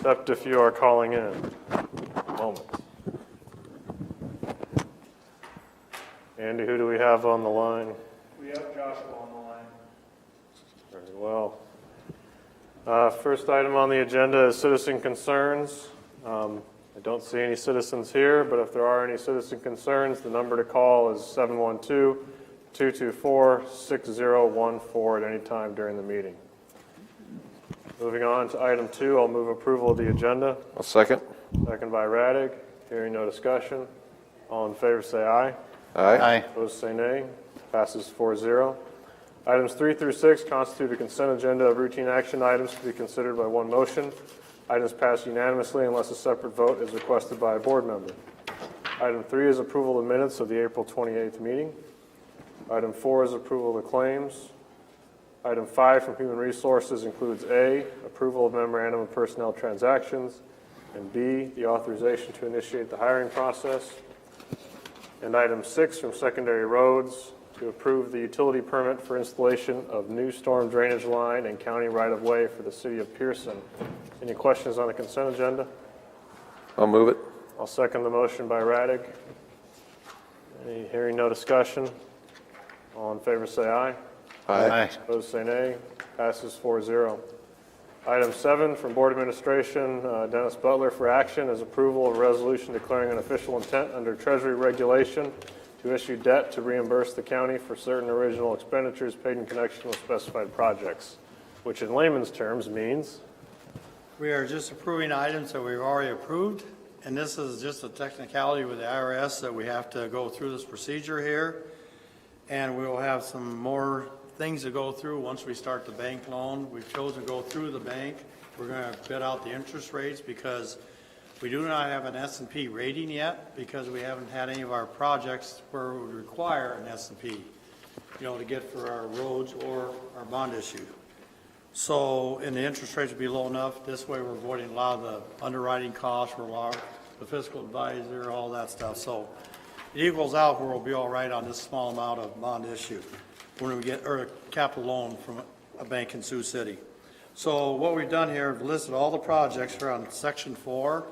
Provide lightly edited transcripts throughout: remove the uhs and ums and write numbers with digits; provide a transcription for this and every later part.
except if you are calling in. Moment. Andy, who do we have on the line? We have Joshua on the line. Very well. First item on the agenda is citizen concerns. I don't see any citizens here, but if there are any citizen concerns, the number to call is 712-224-6014 at any time during the meeting. Moving on to item 2, I'll move approval of the agenda. I'll second. Second by Radig. Hearing no discussion. All in favor say aye. Aye. Opposed say nay. Passes 4-0. Items 3 through 6 constitute a consent agenda of routine action items to be considered by one motion. Items pass unanimously unless a separate vote is requested by a board member. Item 3 is approval of minutes of the April 28th meeting. Item 4 is approval of the claims. Item 5 from Human Resources includes A, approval of memorandum of personnel transactions, and B, the authorization to initiate the hiring process. And item 6 from Secondary Roads, to approve the utility permit for installation of new storm drainage line and county right-of-way for the city of Pearson. Any questions on the consent agenda? I'll move it. I'll second the motion by Radig. Hearing no discussion. All in favor say aye. Aye. Opposed say nay. Passes 4-0. Item 7 from Board Administration, Dennis Butler for action is approval of a resolution declaring an official intent under Treasury regulation to issue debt to reimburse the county for certain original expenditures paid in connection with specified projects, which in layman's terms means We are just approving items that we've already approved, and this is just a technicality with the IRS that we have to go through this procedure here, and we will have some more things to go through once we start the bank loan. We've chosen to go through the bank. We're going to bid out the interest rates because we do not have an S&P rating yet, because we haven't had any of our projects where we would require an S&P, to get for our roads or our bond issue. So, and the interest rates will be low enough. This way we're avoiding a lot of the underwriting costs for the fiscal advisor, all that stuff. So it equals out where we'll be all right on this small amount of bond issue when we get, or a capital loan from a bank in Sioux City. So what we've done here, we've listed all the projects here on section 4.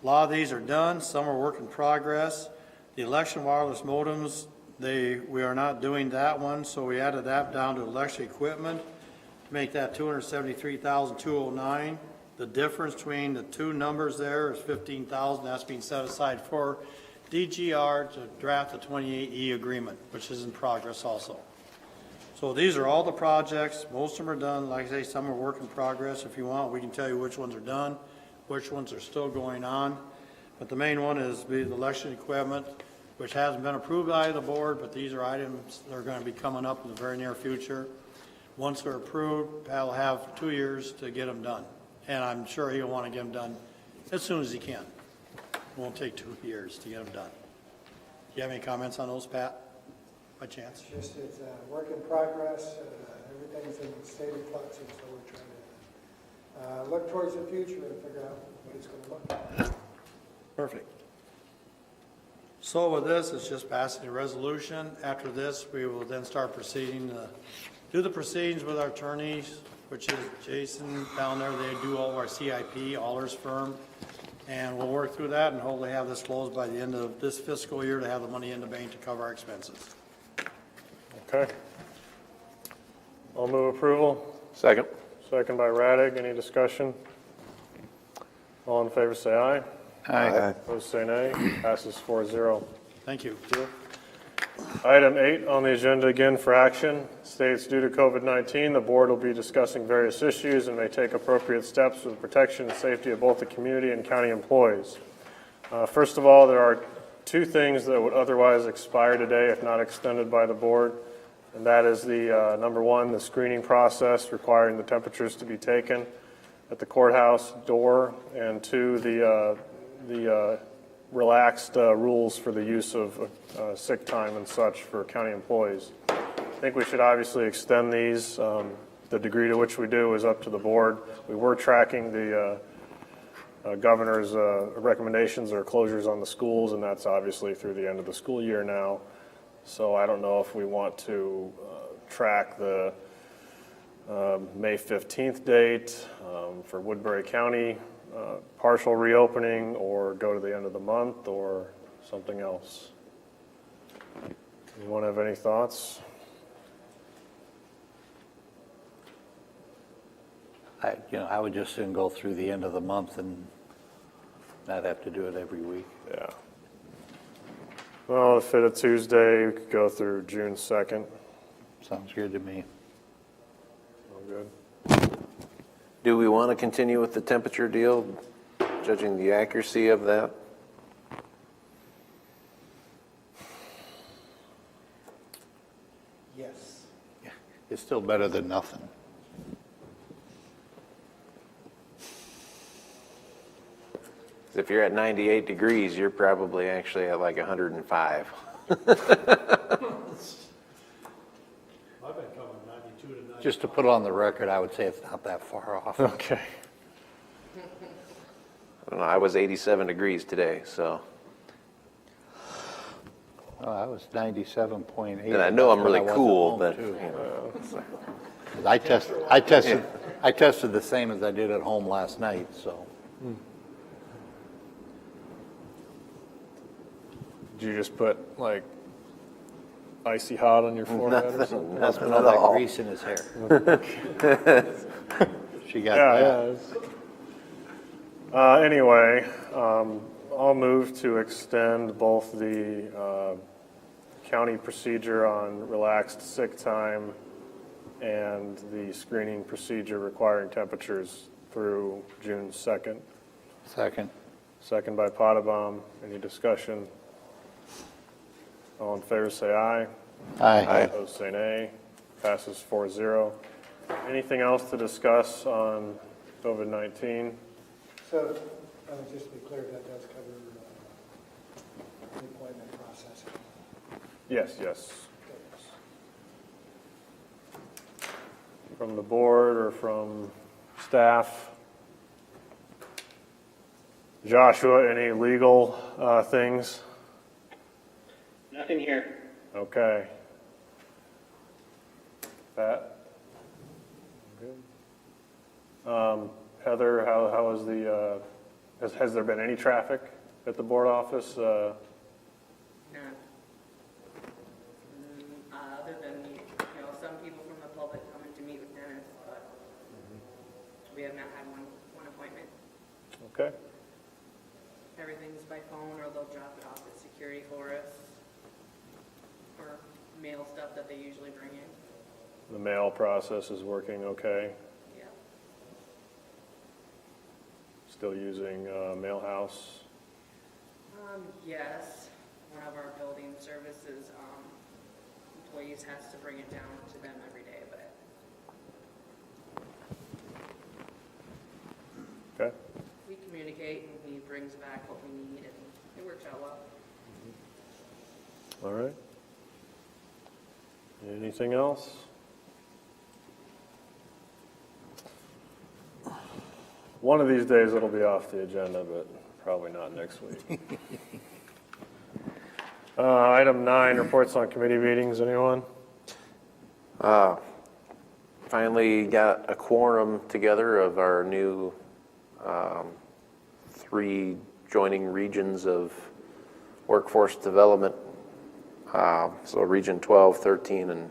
A lot of these are done, some are work in progress. The election wireless modems, we are not doing that one, so we added that down to election equipment to make that $273,209. The difference between the two numbers there is $15,000. That's being set aside for DGR to draft the 28E agreement, which is in progress also. So these are all the projects. Most of them are done. Like I say, some are work in progress. If you want, we can tell you which ones are done, which ones are still going on. But the main one is the election equipment, which hasn't been approved by the board, but these are items that are going to be coming up in the very near future. Once they're approved, Pat will have 2 years to get them done. And I'm sure he'll want to get them done as soon as he can. It won't take 2 years to get them done. Do you have any comments on those, Pat, by chance? Just it's a work in progress. Everything's in the state of flux, and so we're trying to look towards the future and figure out what it's going to look like. Perfect. So with this, it's just passing a resolution. After this, we will then start proceeding to do the proceedings with our attorneys, which is Jason down there. They do all of our CIP, Allers firm. And we'll work through that and hopefully have this closed by the end of this fiscal year to have the money in the bank to cover our expenses. okay. I'll move approval. Second. Second by Radig. Any discussion? All in favor say aye. Aye. Opposed say nay. Passes 4-0. Thank you. Item 8 on the agenda again for action states due to COVID-19, the board will be discussing various issues and may take appropriate steps for the protection and safety of both the community and county employees. First of all, there are 2 things that would otherwise expire today if not extended by the board, and that is the number 1, the screening process requiring the temperatures to be taken at the courthouse door, and 2, the relaxed rules for the use of sick time and such for county employees. I think we should obviously extend these. The degree to which we do is up to the board. We were tracking the governor's recommendations or closures on the schools, and that's obviously through the end of the school year now. So I don't know if we want to track the May 15th date for Woodbury County, partial reopening, or go to the end of the month, or something else. Anyone have any thoughts? I would just soon go through the end of the month and not have to do it every week. Yeah. Well, if it's a Tuesday, we could go through June 2nd. Sounds good to me. All good. Do we want to continue with the temperature deal, judging the accuracy of that? Yes. It's still better than nothing. If you're at 98 degrees, you're probably actually at like 105. I've been coming 92 to 90. Just to put on the record, I would say it's not that far off. Okay. I don't know, I was 87 degrees today, so. Oh, I was 97.8. And I know I'm That's when really I was at cool, home, but, too. you know, it's like- I tested the same as I did at home last night, so. Did you just put like icy hot on your forehead or something? Must have Nothing all at that all. grease in his hair. She got Yeah, that. yeah. Anyway, I'll move to extend both the county procedure on relaxed sick time and the screening procedure requiring temperatures through June 2nd. Second. Second by Potabom. Any discussion? All in favor, say aye. Aye. Opposed, say nay. Passes 4-0. Anything else to discuss on COVID-19? So, just to be clear, that does cover the appointment process. Yes, yes. From the board or from staff? Joshua, any legal things? Nothing here. Okay. Pat? Good. Heather, how is the, has there been any traffic at the board office? None. Other than, some people from the public coming to meet with Dennis, but we have not had one appointment. Okay. Everything's by phone, or they'll drop it off at security for us, or mail stuff that they usually bring in. The mail process is working okay? Yeah. Still using Mailhouse? Yes, one of our building services employees has to bring it down to them every day, but Okay. we communicate and he brings back what we need and it works out well. All right. Anything else? One of these days it'll be off the agenda, but probably not next week. Item 9, reports on committee meetings. Anyone? Finally got a quorum together of our new 3 joining regions of workforce development. So Region 12, 13, and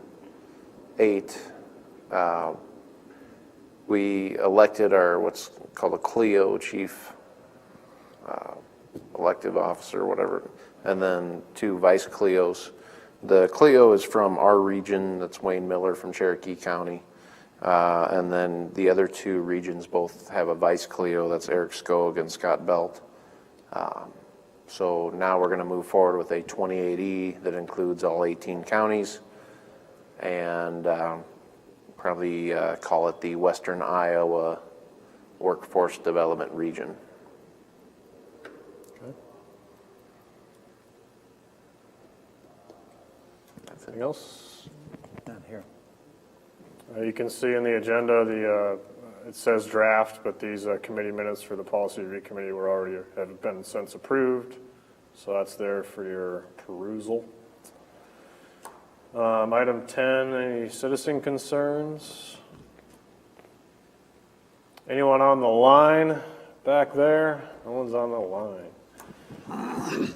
8. We elected our what's called a CLEO, Chief Elective Officer, whatever, and then 2 Vice CLEOs. The CLEO is from our region, that's Wayne Miller from Cherokee County. And then the other 2 regions both have a Vice CLEO, that's Eric Skog and Scott Belt. So now we're going to move forward with a 28E that includes all 18 counties and probably call it the Western Iowa Workforce Development Region. Okay. Anything else? Not here. You can see in the agenda, it says draft, but these committee minutes for the policy review committee have been since approved. So that's there for your perusal. Item 10, any citizen concerns? Anyone on the line back there? No one's on the line.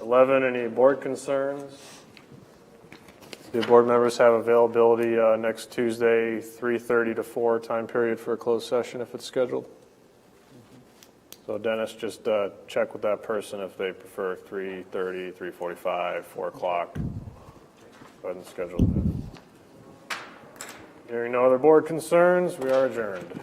11, any board concerns? Do board members have availability next Tuesday, 3:30 to 4 time period for a closed session if it's scheduled? So Dennis, just check with that person if they prefer 3:30, 3:45, 4 o'clock. Go ahead and schedule that. Hearing no other board concerns, we are adjourned.